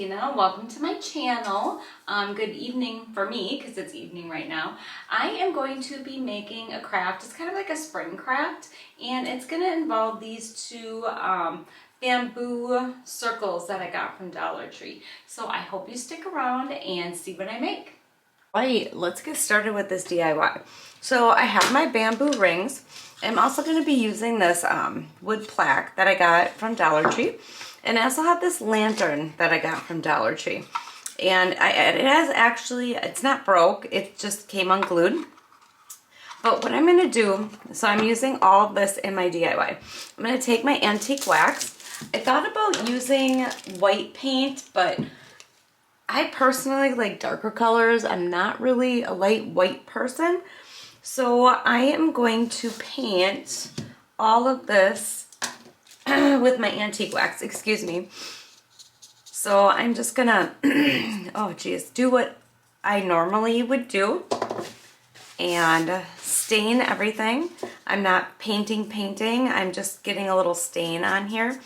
Tina. Welcome to my channel. Good evening for me because it's evening right now. I am going to be making a craft. It's kind of like a spring craft, and it's going to involve these two bamboo circles that I got from Dollar Tree. So I hope you stick around and see what I make. Alright, let's get started with this DIY. So I have my bamboo rings. I'm also going to be using this wood plaque that I got from Dollar Tree. And I also have this lantern that I got from Dollar Tree. And it has actually, it's not broke, it just came unglued. But what I'm going to do, so I'm using all of this in my DIY. I'm going to take my antique wax. I thought about using white paint, but I personally like darker colors. I'm not really a light white person. So I am going to paint all of this with my antique wax, excuse me. So I'm just gonna, oh geez, do what I normally would do and stain everything. I'm not painting, I'm just getting a little stain on here.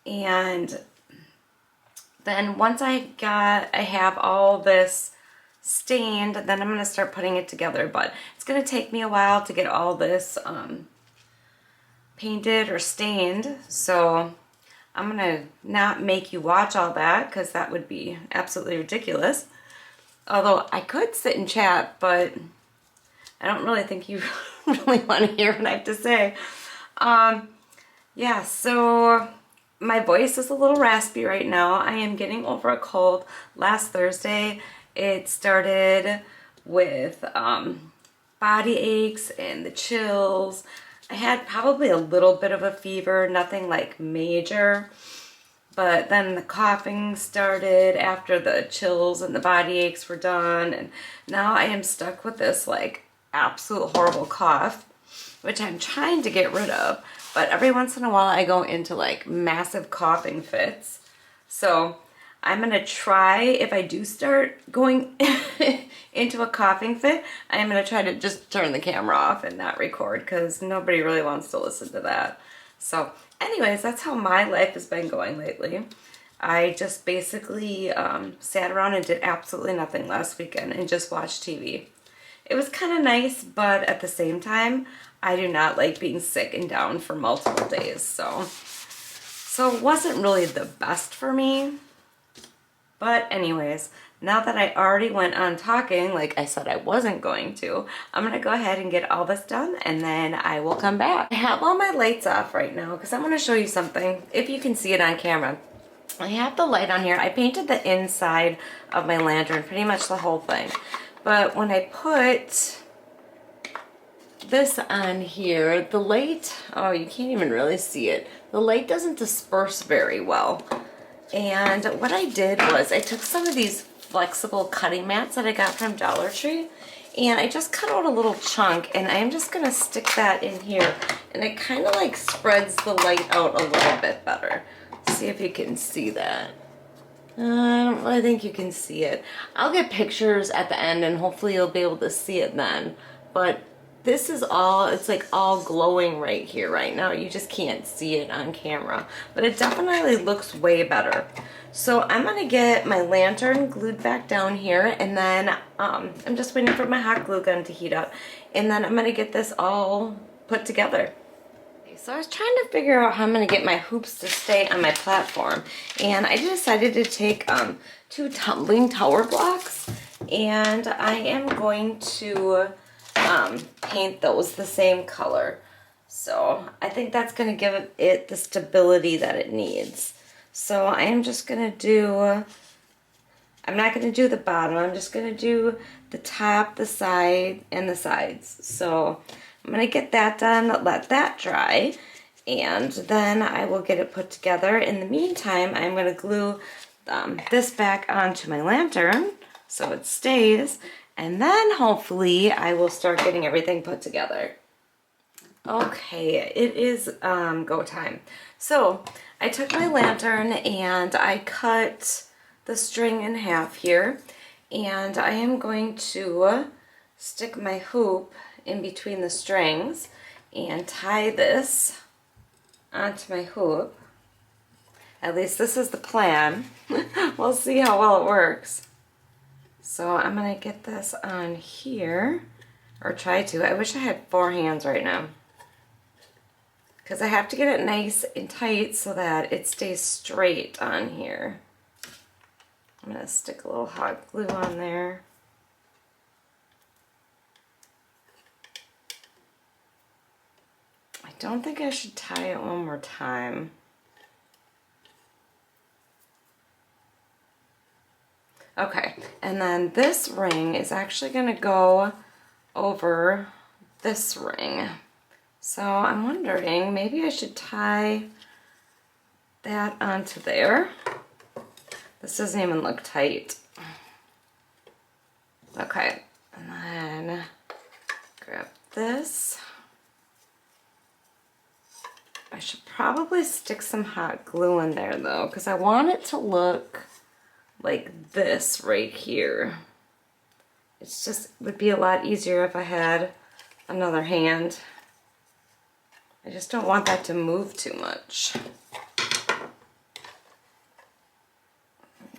And then once I have all this stained, then I'm gonna start putting it together, but it's gonna take me a while to get all this painted or stained, so I'm gonna not make you watch all that because that would be absolutely ridiculous. Although I could sit and chat, but I don't really think you really want to hear what I have to say. Yeah, so my voice is a little raspy right now. I am getting over a cold. Last Thursday it started with body aches and the chills. I had probably a little bit of a fever, nothing like major, but then the coughing started after the chills and the body aches were done, and now I am stuck with this like absolute horrible cough, which I'm trying to get rid of, but every once in a while I go into like massive coughing fits. So I'm gonna try, if I do start going into a coughing fit, I'm gonna try to just turn the camera off and not record because nobody really wants to listen to that. So anyways, that's how my life has been going lately. I just basically sat around and did absolutely nothing last weekend and just watched TV. It was kind of nice, but at the same time, I do not like being sick and down for multiple days. So it wasn't really the best for me. But anyways, now that I already went on talking like I said I wasn't going to, I'm going to go ahead and get all this done and then I will come back. I have all my lights off right now because I'm going to show you something, if you can see it on camera. I have the light on here. I painted the inside of my lantern, pretty much the whole thing. But when I put this on here, the light, oh, you can't even really see it. The light doesn't disperse very well. And what I did was I took some of these flexible cutting mats that I got from Dollar Tree, and I just cut out a little chunk, and I'm just gonna stick that in here, and it kind of like spreads the light out a little bit better. See if you can see that. I don't really think you can see it. I'll get pictures at the end and hopefully you'll be able to see it then. But this is all, it's like all glowing right here right now. You just can't see it on camera, but it definitely looks way better. So I'm gonna get my lantern glued back down here, and then I'm just waiting for my hot glue gun to heat up, and then I'm gonna get this all put together. So I was trying to figure out how I'm gonna get my hoops to stay on my platform, and I decided to take 2 tumbling tower blocks, and I am going to paint those the same color. So I think that's going to give it the stability that it needs. So I am just going to do, I'm not going to do the bottom, I'm just going to do the top, the side, and the sides. So I'm going to get that done, let that dry, and then I will get it put together. In the meantime, I'm going to glue this back onto my lantern so it stays. And then hopefully I will start getting everything put together. Okay, it is go time. So I took my lantern and I cut the string in half here. And I am going to stick my hoop in between the strings and tie this onto my hoop. At least this is the plan. We'll see how well it works. So I'm gonna get this on here, or try to. I wish I had 4 hands right now, because I have to get it nice and tight so that it stays straight on here. I'm gonna stick a little hot glue on there. I don't think I should tie it one more time. Okay, and then this ring is actually gonna go over this ring. So I'm wondering, maybe I should tie that onto there. This doesn't even look tight. Okay, and then grab this. I should probably stick some hot glue in there though, because I want it to look like this right here. It's just, it would be a lot easier if I had another hand. I just don't want that to move too much.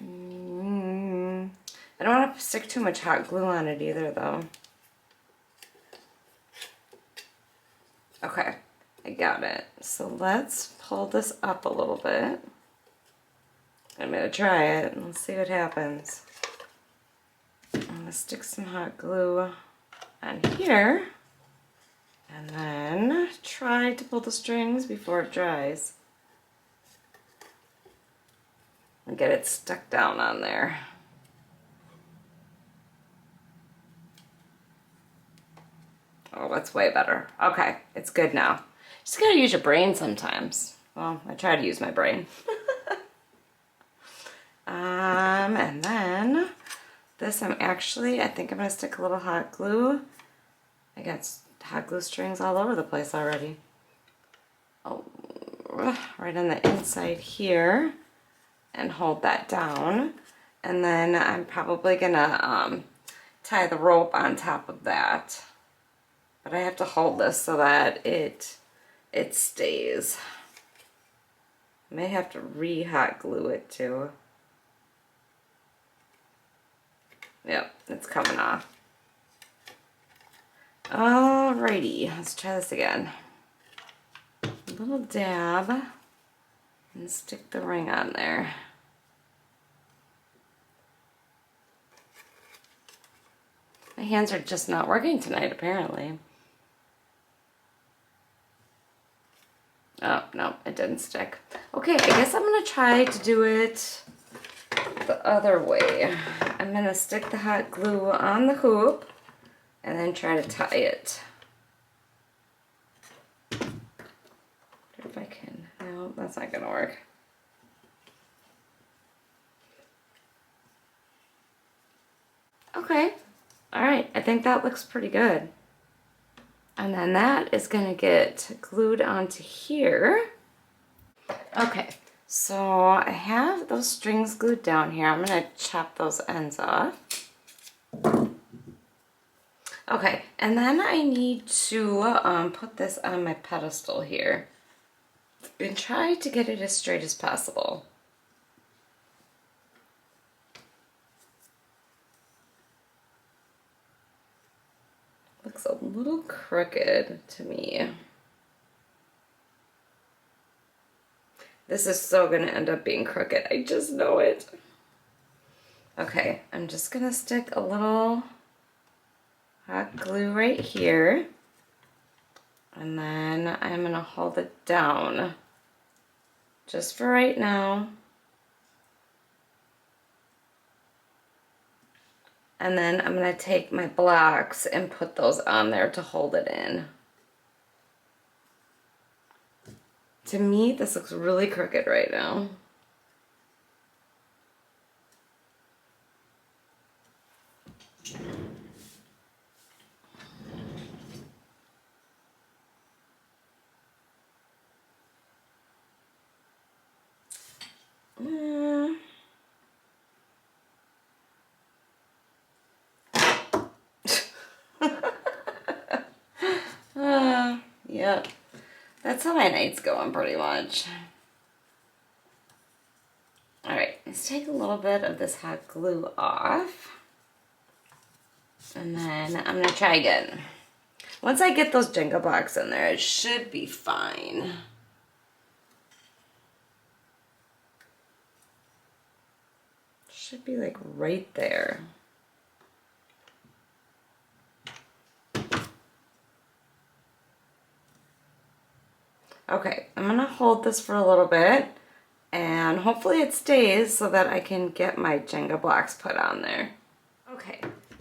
I don't want to stick too much hot glue on it either though. Okay, I got it. So let's pull this up a little bit. I'm gonna try it and let's see what happens. I'm gonna stick some hot glue on here and then try to pull the strings before it dries and get it stuck down on there. Oh, that's way better. Okay, it's good now. Just gotta use your brain sometimes. Well, I try to use my brain. And then this I think I'm gonna stick a little hot glue. I got hot glue strings all over the place already. Oh, right on the inside here, and hold that down. And then I'm probably gonna tie the rope on top of that. But I have to hold this so that it stays. I may have to re-hot glue it too. Yep, it's coming off. Alrighty, let's try this again. A little dab and stick the ring on there. My hands are just not working tonight, apparently. Oh, no, it didn't stick. Okay, I guess I'm gonna try to do it the other way. I'm gonna stick the hot glue on the hoop and then try to tie it. If I can. No, that's not gonna work. Okay, all right, I think that looks pretty good. And then that is gonna get glued onto here. Okay, so I have those strings glued down here. I'm gonna chop those ends off. Okay, and then I need to put this on my pedestal here and try to get it as straight as possible. Looks a little crooked to me. This is so gonna end up being crooked. I just know it. Okay, I'm just gonna stick a little hot glue right here. And then I'm gonna hold it down just for right now. And then I'm gonna take my blocks and put those on there to hold it in. To me, this looks really crooked right now. Yeah, that's how my night's going pretty much. Let's take a little bit of this hot glue off. And then I'm gonna try again. Once I get those Jenga blocks in there, it should be fine. Should be like right there. Okay, I'm gonna hold this for a little bit and hopefully it stays so that I can get my Jenga blocks put on there. Okay,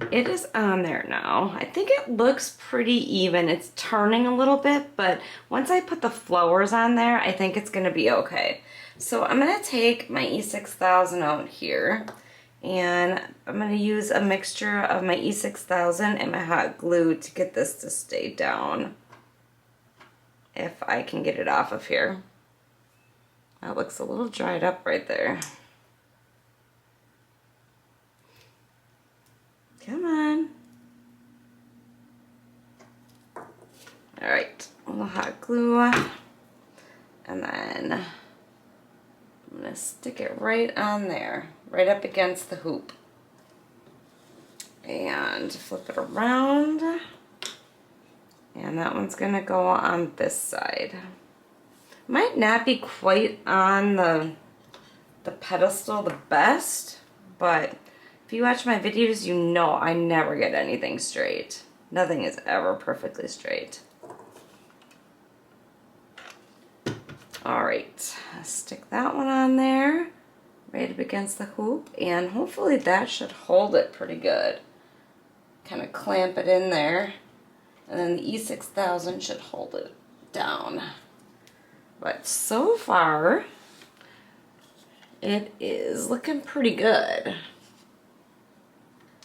it is on there now. I think it looks pretty even. It's turning a little bit, but once I put the flowers on there, I think it's gonna be okay. So I'm gonna take my E6000 out here and I'm gonna use a mixture of my E6000 and my hot glue to get this to stay down. If I can get it off of here. That looks a little dried up right there. Come on. All right, a little hot glue. And then I'm gonna stick it right on there, right up against the hoop. And flip it around. And that one's gonna go on this side. Might not be quite on the pedestal the best, but if you watch my videos, you know I never get anything straight. Nothing is ever perfectly straight. All right, stick that one on there, right up against the hoop, and hopefully that should hold it pretty good. Kind of clamp it in there. And then the E6000 should hold it down. But so far, it is looking pretty good.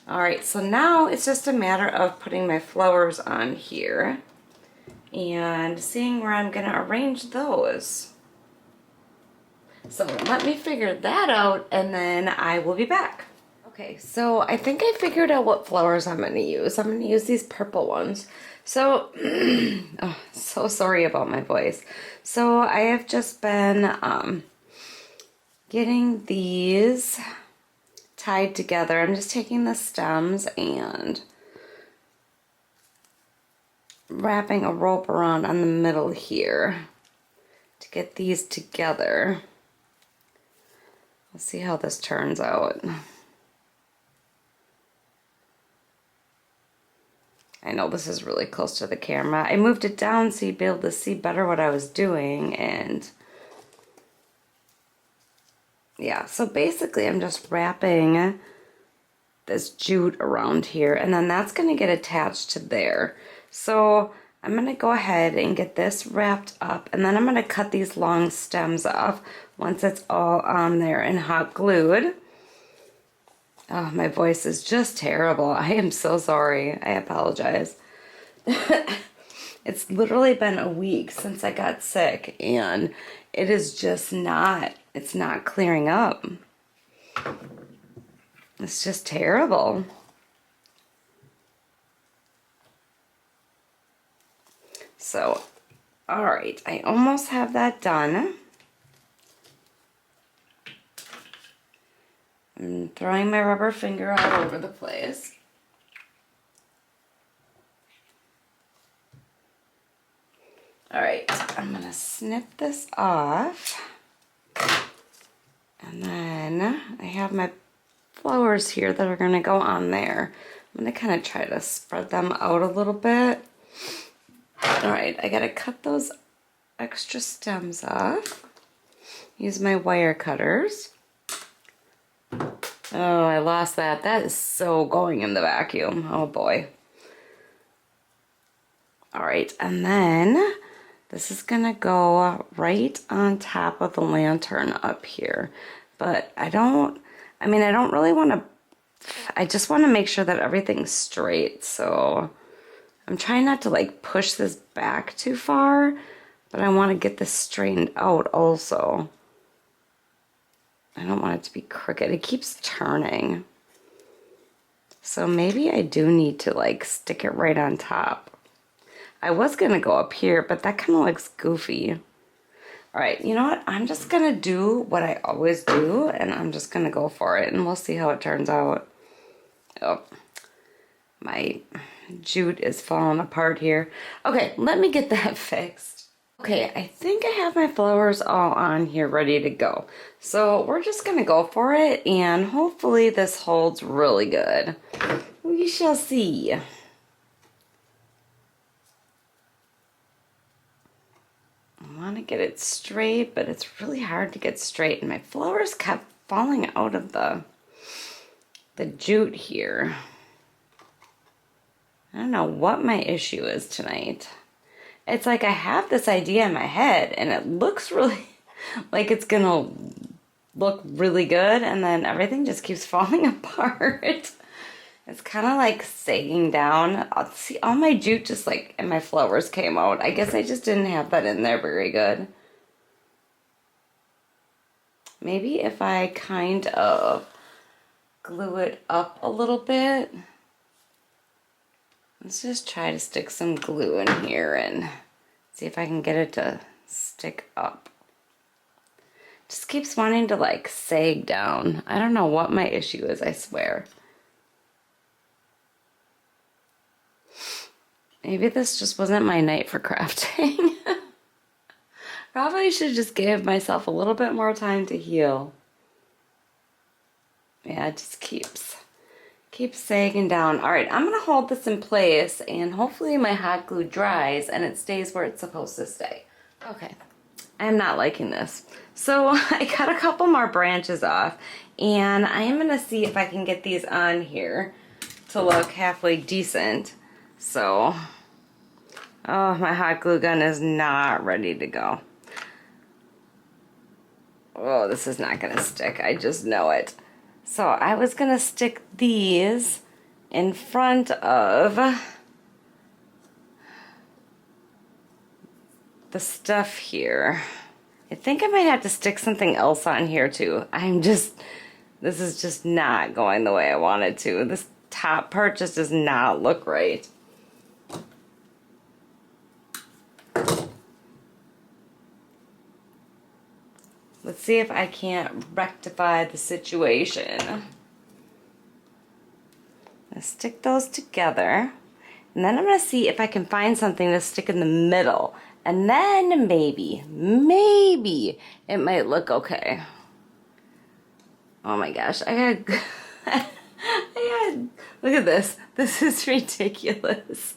All right, so now it's just a matter of putting my flowers on here and seeing where I'm gonna arrange those. So let me figure that out and then I will be back. Okay, so I think I figured out what flowers I'm gonna use. I'm gonna use these purple ones. So, oh, so sorry about my voice. So I have just been getting these tied together. I'm just taking the stems and wrapping a rope around on the middle here to get these together. Let's see how this turns out. I know this is really close to the camera. I moved it down so you'd be able to see better what I was doing, and yeah, so basically I'm just wrapping this jute around here, and then that's going to get attached to there. So I'm going to go ahead and get this wrapped up, and then I'm going to cut these long stems off once it's all on there and hot glued. Oh, my voice is just terrible. I am so sorry. I apologize. It's literally been a week since I got sick, and it is just not, it's not clearing up. It's just terrible. So, all right, I almost have that done. I'm throwing my rubber finger all over the place. All right, I'm gonna snip this off. And then I have my flowers here that are gonna go on there. I'm gonna kind of try to spread them out a little bit. All right, I gotta cut those extra stems off. Use my wire cutters. Oh, I lost that. That is so going in the vacuum. Oh boy. All right, and then this is gonna go right on top of the lantern up here. But I don't really want to, I just want to make sure that everything's straight. So I'm trying not to like push this back too far, but I want to get this straightened out also. I don't want it to be crooked. It keeps turning. So maybe I do need to like stick it right on top. I was gonna go up here, but that kind of looks goofy. All right, you know what? I'm just gonna do what I always do, and I'm just gonna go for it, and we'll see how it turns out. Oh, my jute is falling apart here. Okay, let me get that fixed. Okay, I think I have my flowers all on here ready to go. So we're just gonna go for it, and hopefully this holds really good. We shall see. I want to get it straight, but it's really hard to get straight, and my flowers kept falling out of the jute here. I don't know what my issue is tonight. It's like I have this idea in my head, and it looks really like it's gonna look really good, and then everything just keeps falling apart. It's kind of like sagging down. See, all my jute just like, and my flowers came out. I guess I just didn't have that in there very good. Maybe if I kind of glue it up a little bit. Let's just try to stick some glue in here and see if I can get it to stick up. Just keeps wanting to like sag down. I don't know what my issue is, I swear. Maybe this just wasn't my night for crafting. Probably should just give myself a little bit more time to heal. Yeah, it just keeps sagging down. All right, I'm gonna hold this in place, and hopefully my hot glue dries and it stays where it's supposed to stay. Okay, I'm not liking this. So I got a couple more branches off, and I am gonna see if I can get these on here to look halfway decent. So, oh, my hot glue gun is not ready to go. Oh, this is not gonna stick, I just know it. So I was gonna stick these in front of the stuff here. I think I might have to stick something else on here too. This is just not going the way I want it to. This top part just does not look right. Let's see if I can't rectify the situation. Let's stick those together. And then I'm going to see if I can find something to stick in the middle. And then maybe it might look okay. Oh my gosh, I got look at this. This is ridiculous.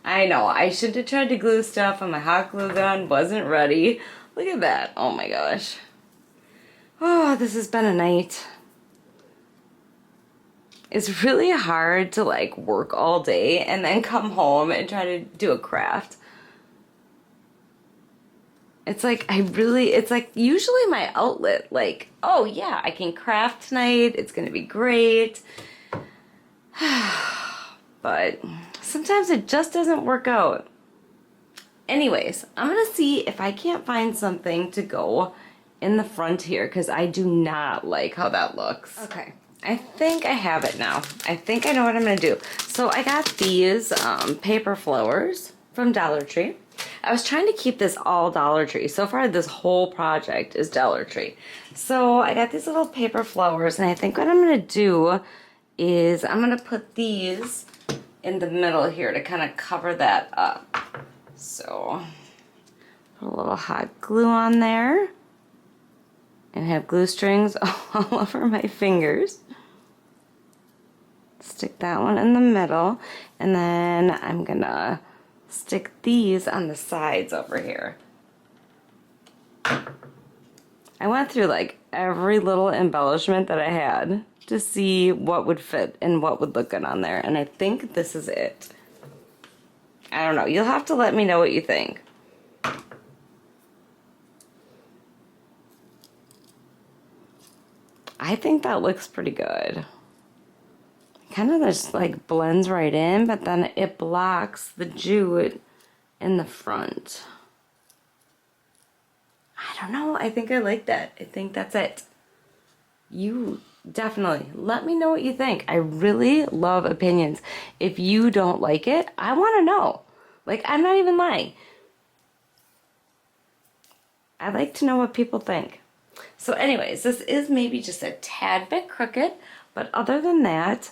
I know, I should have tried to glue stuff and my hot glue gun wasn't ready. Look at that, oh my gosh. Oh, this has been a night. It's really hard to like work all day and then come home and try to do a craft. It's like it's like usually my outlet, like, oh yeah, I can craft tonight, it's gonna be great. But sometimes it just doesn't work out. Anyways, I'm gonna see if I can't find something to go in the front here, because I do not like how that looks. Okay, I think I have it now. I think I know what I'm gonna do. So I got these paper flowers from Dollar Tree. I was trying to keep this all Dollar Tree. So far this whole project is Dollar Tree. So I got these little paper flowers, and I think what I'm gonna do is I'm gonna put these in the middle here to kind of cover that up. So put a little hot glue on there. And have glue strings all over my fingers. Stick that one in the middle. And then I'm gonna stick these on the sides over here. I went through like every little embellishment that I had to see what would fit and what would look good on there. And I think this is it. I don't know. You'll have to let me know what you think. I think that looks pretty good. Kind of just like blends right in, but then it blocks the jute in the front. I don't know. I think I like that. I think that's it. You definitely let me know what you think. I really love opinions. If you don't like it, I want to know. Like, I'm not even lying. I like to know what people think. So anyways, this is maybe just a tad bit crooked, but other than that,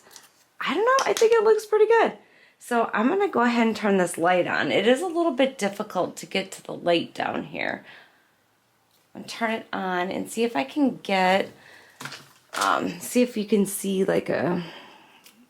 I don't know, I think it looks pretty good. So I'm gonna go ahead and turn this light on. It is a little bit difficult to get to the light down here. I'm gonna turn it on and see if I can get, see if you can see like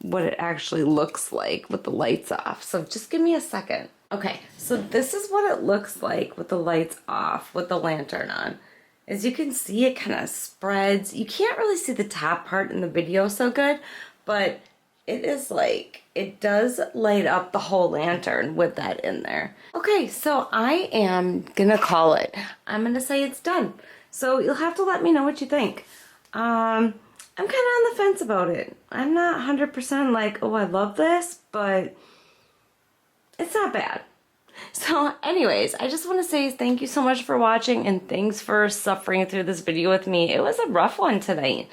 what it actually looks like with the lights off. So just give me a second. Okay, so this is what it looks like with the lights off, with the lantern on. As you can see, it kind of spreads. You can't really see the top part in the video so good, but it is like, it does light up the whole lantern with that in there. Okay, so I am gonna call it. I'm gonna say it's done. So you'll have to let me know what you think. I'm kind of on the fence about it. I'm not 100% like, oh, I love this, but it's not bad. So anyways, I just want to say thank you so much for watching and thanks for suffering through this video with me. It was a rough one tonight.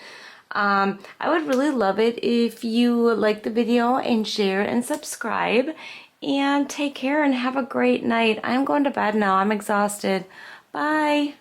I would really love it if you like the video and share and subscribe, and take care and have a great night. I'm going to bed now. I'm exhausted. Bye.